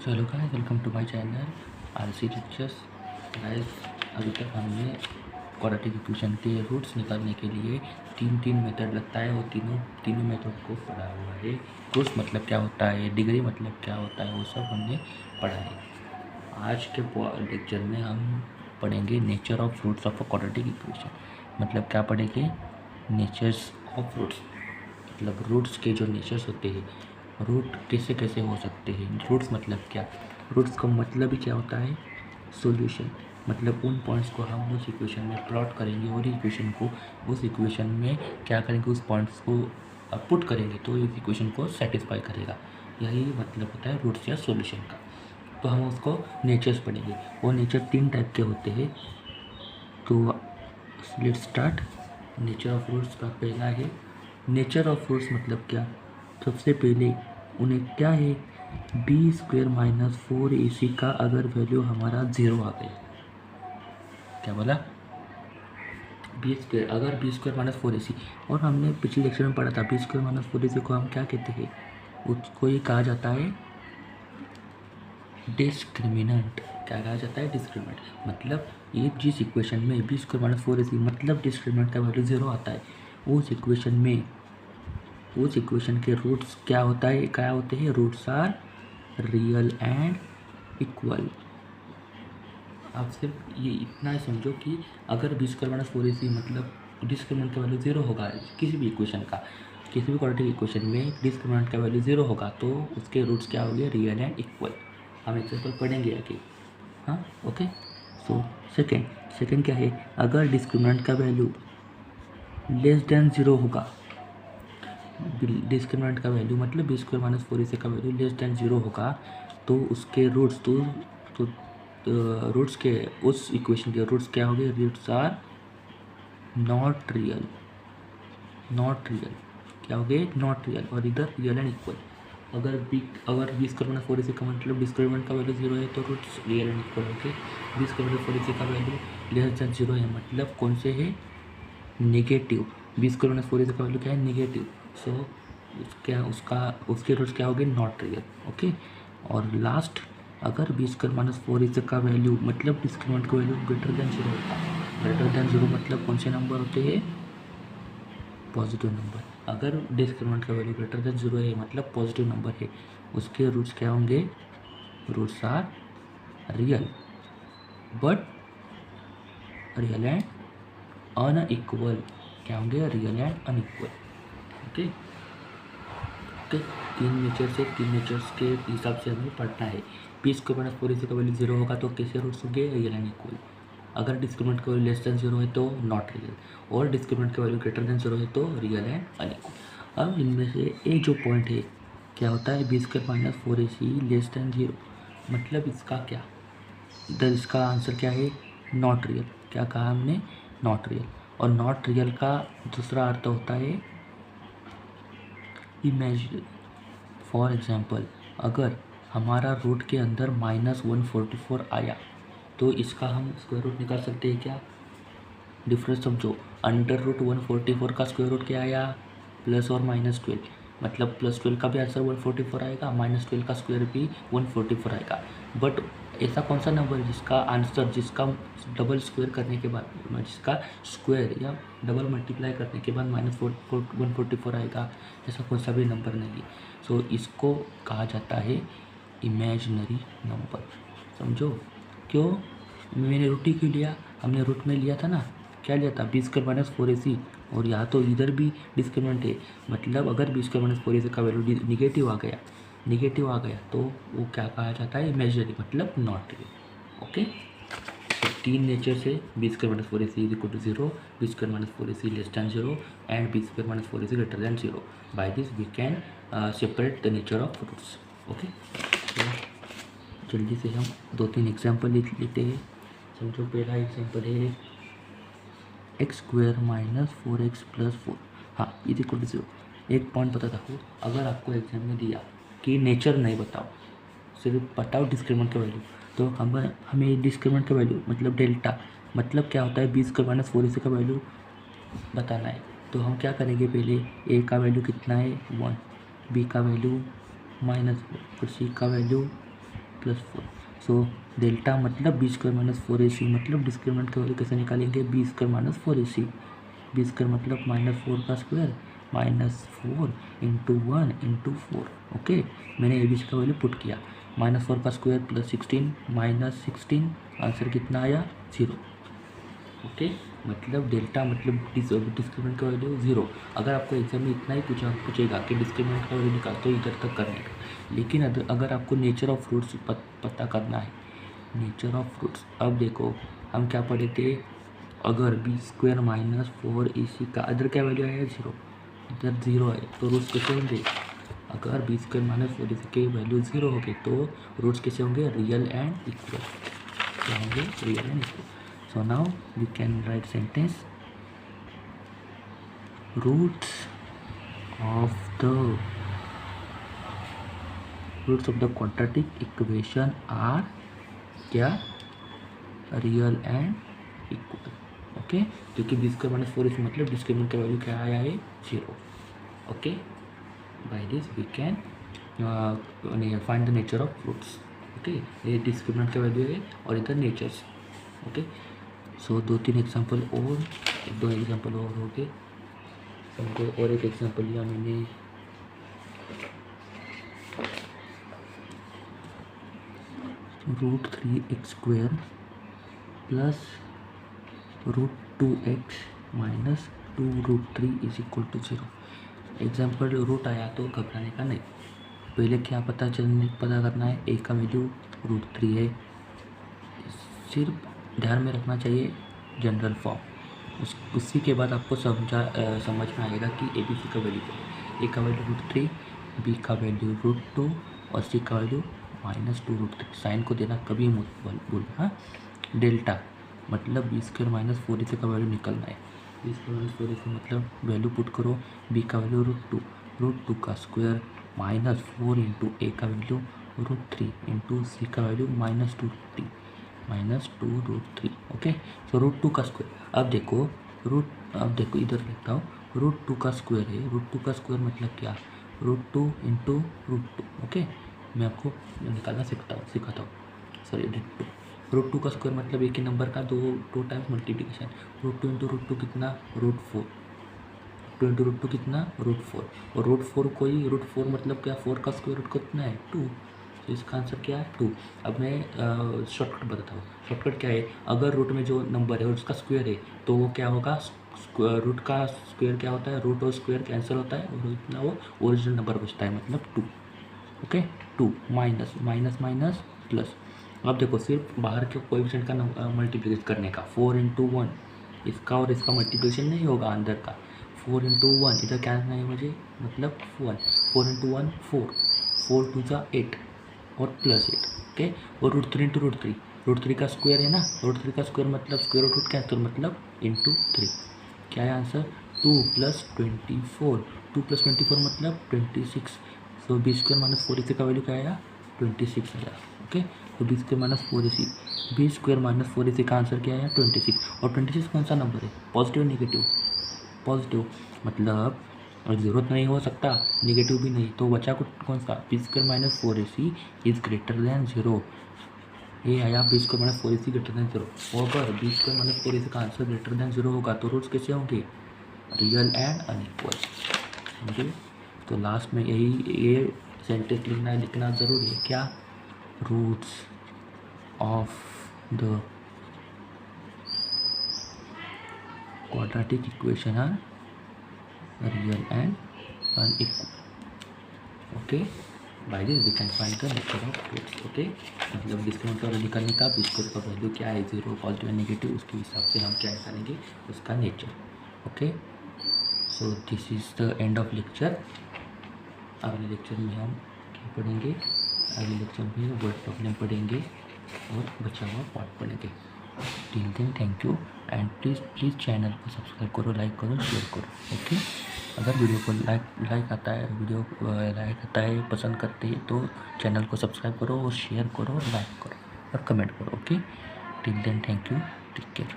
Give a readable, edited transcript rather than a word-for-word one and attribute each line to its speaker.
Speaker 1: So hello guys, welcome to my channel RC lectures. Guys, अभी तक हमने quadratic equation के रूट्स निकालने के लिए तीन मेथड लगता है, वो तीनों मेथड को पढ़ा हुआ है। रूट्स मतलब क्या होता है, डिग्री मतलब क्या होता है, वो सब हमने पढ़ा है। आज के लेक्चर में हम पढ़ेंगे nature of roots of a quadratic equation. मतलब क्या पढ़ेंगे, नेचर्स ऑफ रूट्स, मतलब रूट्स के जो नेचर्स होते हैं, रूट कैसे कैसे हो सकते हैं। रूट्स मतलब क्या, रूट्स का मतलब ही क्या होता है, सॉल्यूशन। मतलब उन पॉइंट्स को हम उस इक्वेशन में प्लॉट करेंगे और इक्वेशन को उस इक्वेशन में क्या करेंगे, उस पॉइंट्स को पुट करेंगे तो इस इक्वेशन को सेटिस्फाई करेगा। यही मतलब होता है रूट्स या सॉल्यूशन का। तो हम उसको नेचर्स पढ़ेंगे। वो नेचर तीन टाइप के होते हैं। तो let's start. Nature of roots का पहला है, नेचर ऑफ रूट्स मतलब क्या। सबसे पहले उन्हें क्या है, बी स्क्वेयर माइनस 4ac का अगर वैल्यू हमारा 0 आ गया। क्या बोला, बी स्क्वेयर, अगर बी स्क्वेयर माइनस 4ac, और हमने पिछले लेक्चर में पढ़ा था बी स्क्वेयर माइनस 4ac को हम क्या कहते हैं, उसको ये कहा जाता है डिस्क्रिमिनेंट। क्या कहा जाता है, डिस्क्रिमिनेंट। मतलब ये जिस इक्वेशन में बी स्क्वेयर माइनस 4ac मतलब डिस्क्रिमिनेंट का वैल्यू 0 आता है, उस इक्वेशन में उस इक्वेशन के रूट्स क्या होता है, क्या होते हैं, roots are real and equal. आप सिर्फ ये इतना समझो कि अगर बी स्क्वायर माइनस 4ac मतलब डिस्क्रिमिनेंट का वैल्यू 0 होगा, किसी भी इक्वेशन का, किसी भी क्वाड्रेटिक इक्वेशन में डिस्क्रिमिनेंट का वैल्यू 0 होगा तो उसके रूट्स क्या होंगे, रियल एंड इक्वल। हम एग्जाम्पल पढ़ेंगे आगे। हाँ, ओके। सो सेकेंड क्या है, अगर डिस्क्रिमिनेंट का वैल्यू लेस देन 0 होगा, डिस्क्रिमिनेंट का वैल्यू मतलब बी स्क्वायर माइनस 4ac का वैल्यू लेस देन 0 होगा तो उसके रूट्स तो रूट्स के, उस इक्वेशन के रूट्स क्या होंगे, रूट्स आर नॉट रियल। क्या हो गए, नॉट रियल, और इधर रियल एंड इक्वल। अगर बी स्क्वायर माइनस 4ac का मतलब डिस्क्रिमिनेंट का वैल्यू 0 है तो रूट्स रियल एंड इक्वल हो गए। बी स्क्वायर माइनस 4ac का वैल्यू लेस देन 0 है मतलब कौन से है, negative. B square minus 4ac का वैल्यू क्या है, नेगेटिव। सो उसके रूट्स क्या हो गए, नॉट रियल। ओके। और लास्ट, अगर बी स्क्वायर माइनस 4ac का वैल्यू मतलब डिस्क्रिमिनेंट का वैल्यू ग्रेटर देन 0 होगा। ग्रेटर देन 0 मतलब कौन से नंबर होते हैं, पॉजिटिव नंबर। अगर डिस्क्रिमिनेंट का वैल्यू ग्रेटर देन 0 है मतलब पॉजिटिव नंबर है, उसके रूट्स क्या होंगे, roots are real but real and unequal. क्या होंगे, real and unequal. Okay okay. तीन नेचर्स के हिसाब से हमें पढ़ना है। पी स्क्वायर माइनस 4ac का वैल्यू 0 होगा तो कैसे रूट्स होंगे, रियल एंड इक्वल। अगर डिस्क्रिमिनेंट का वैल्यू लेस देन 0 है तो नॉट रियल, और डिस्क्रिमिनेंट का वैल्यू ग्रेटर देन 0 है तो रियल एंड अनइक्वल। अब इनमें से एक जो पॉइंट है, क्या होता है, b square minus 4ac less than 0, मतलब इसका क्या, इधर इसका आंसर क्या है, नॉट रियल। क्या कहा हमने, नॉट रियल। और नॉट रियल का दूसरा अर्थ होता है इमेजिनरी। फॉर एग्जाम्पल, अगर हमारा रूट के अंदर -144 आया तो इसका हम स्क्वायर रूट निकाल सकते हैं क्या, डिफरेंस समझो। अंडर रूट 144 का स्क्वायर रूट क्या आया, प्लस और -12, मतलब +12 का भी आंसर 144 आएगा, -12 का स्क्वायर भी 144 आएगा। बट ऐसा कौन सा नंबर है जिसका आंसर, जिसका डबल स्क्वायर करने के बाद, जिसका स्क्वायर या डबल मल्टीप्लाई करने के बाद -144 आएगा, ऐसा कौन सा भी नंबर नहीं है। सो इसको कहा जाता है इमेजिनरी नंबर। समझो क्यों, मैंने रूट ही क्यों लिया, हमने रूट में लिया था ना, क्या लिया था, बी स्क्वायर माइनस 4ac, और यहाँ तो इधर भी डिस्क्रिमिनेंट है। मतलब अगर बी स्क्वायर माइनस 4ac का वैल्यू निगेटिव आ गया तो वो क्या कहा जाता है, इमेजिनरी, मतलब नॉट रियल। ओके। तो तीन नेचर से b square minus 4ac is equal to 0, b square minus 4ac less than 0 and b square minus 4ac greater than 0। By this we can separate the nature of roots. Okay. जल्दी से हम 2-3 example लिख लेते हैं। समझो पहला example है x square minus 4x plus 4, हाँ इज इक्वल टू 0। एक पॉइंट बता रखो, अगर आपको एग्जाम में दिया कि नेचर नहीं बताओ, सिर्फ बताओ डिस्क्रिमिनेंट का वैल्यू, तो हमें डिस्क्रिमिनेंट का वैल्यू मतलब डेल्टा, मतलब क्या होता है, बी स्क्वायर माइनस 4ac का वैल्यू बताना है। तो हम क्या करेंगे, पहले ए का वैल्यू कितना है, 1, बी का वैल्यू -1, और सी का वैल्यू +4। सो डेल्टा मतलब b² - 4ac, मतलब डिस्क्रिमिनेंट का वैल्यू कैसे निकालेंगे, b² - 4ac। b² मतलब -4 का स्क्वायर -4 × 1 × 4। ओके, मैंने abc का वैल्यू पुट किया, -4 का स्क्वायर +16 -16, आंसर कितना आया 0। ओके, मतलब डेल्टा मतलब डिस्क्रिमिनेंट का वैल्यू 0। अगर आपको एग्जाम में इतना ही पूछेगा कि डिस्क्रिमिनेंट का वैल्यू निकाल, तो इधर तक करने का। लेकिन अगर आपको नेचर ऑफ फ्रूट्स पता करना है, नेचर ऑफ फ्रूट्स, अब देखो हम क्या पढ़े थे, अगर b² - 4ac का इधर क्या वैल्यू आया 0, इधर 0 है, तो रूट्स कैसे होंगे, अगर b² - 4ac के वैल्यू 0 हो गए तो रूट्स कैसे होंगे, रियल एंड इक्वल। क्या होंगे, real and equal. So now we can write sentence, roots of the quadratic equation are क्या, रियल एंड इक्वल। ओके, क्योंकि b² - 4ac मतलब डिस्क्रिमिनेंट का वैल्यू क्या आया है 0। Okay, by this we can find the nature of fruits. Okay, ये discriminant का value है और इधर नेचर्स। ओके, सो 2-3 एग्जाम्पल और, 2 एग्जाम्पल और हो गए। हमको और एक एग्जाम्पल लिया मैंने, √3x² plus √2x minus 2√3 = 0। Example root आया तो घबराने का नहीं, पहले क्या पता करना है, a का वैल्यू √3 है। सिर्फ ध्यान में रखना चाहिए जनरल फॉर्म, उसी के बाद आपको समझ में आएगा कि abc का वैल्यू क्या है। a का वैल्यू √3, b का वैल्यू √2 और c का वैल्यू -2√3। साइन को देना कभी मत भूल। हाँ, डेल्टा मतलब b² - 4ac का वैल्यू निकलना है। b² - 4ac मतलब वैल्यू पुट करो, b का वैल्यू √2 का स्क्वायर -4 × a का वैल्यू √3 × c का वैल्यू -2√3। ओके, सो √2 का स्क्वायर। अब देखो इधर लिखता हूँ, √2 का स्क्वायर है, √2 का स्क्वायर मतलब क्या, √2 × √2। ओके, मैं आपको निकालना सिखाता हूँ। सॉरी, √2 का स्क्वायर मतलब एक ही नंबर का दो टाइम्स मल्टीप्लिकेशन। √2 × √2 कितना, √4। 2 × √2 कितना, √4। और √4 कोई √4 मतलब क्या, 4 का स्क्वायर रूट कितना है 2, तो इसका आंसर क्या है 2। अब मैं शॉर्टकट बताता हूँ। शॉर्टकट क्या है, अगर रूट में जो नंबर है उसका स्क्वायर है तो वो क्या होगा, रूट का स्क्वायर क्या होता है, रूट और स्क्वायर कैंसिल होता है और इतना वो ओरिजिनल नंबर बचता है, मतलब 2। Okay, 2 minus minus minus plus. अब देखो सिर्फ बाहर के कोएफिशिएंट का मल्टीप्लिकेशन करने का, 4 × 1, इसका और इसका मल्टीप्लिकेशन नहीं होगा अंदर का। 4 × 1 इधर क्या करना है मुझे, मतलब 1, 4 × 1 4, 4 × 2 8 और +8। ओके, और √3 × √3, √3 का स्क्वायर है ना, √3 का स्क्वायर मतलब स्क्वायर रूट कैंसिल मतलब × 3। क्या है आंसर, 2 + 24, 2 + 24 मतलब 26। सो b² - 4ac का वैल्यू क्या आया, 26 आया। ओके, तो b² - 4ac, b² - 4ac का आंसर क्या आया 26। और 26 कौन सा नंबर है, पॉजिटिव नेगेटिव, पॉजिटिव, मतलब ज़रूरत नहीं हो सकता, नेगेटिव भी नहीं, तो बचा कौन सा, b² - 4ac is greater than 0। ये आया b² - 4ac ग्रेटर देन 0। और अगर b² - 4ac का आंसर ग्रेटर देन 0 होगा तो रूट्स कैसे होंगे, रियल एंड अनइक्वल। समझे, तो लास्ट में ये सेंटेंस लिखना ज़रूरी है, क्या, roots of the quadratic equation are real and unequal. Okay, by this we can find the nature of roots. Okay, मतलब डिस्क्रिमिनेंट का वैल्यू निकालने का, b² का वैल्यू क्या है 0, पॉजिटिव एंड नेगेटिव, उसके हिसाब से हम क्या निकालेंगे, उसका nature. Okay, so this is the end of lecture. अगले लेक्चर में हम क्या पढ़ेंगे, अगले लेक्चर में वर्ड प्रॉब्लम पढ़ेंगे और बचा हुआ पार्ट पढ़ेंगे। Till then thank you and please channel को सब्सक्राइब करो, लाइक करो, शेयर करो। ओके, अगर वीडियो को लाइक आता है, पसंद करते हैं तो चैनल को सब्सक्राइब करो और शेयर करो, लाइक करो और कमेंट करो। Okay, till then thank you, take care.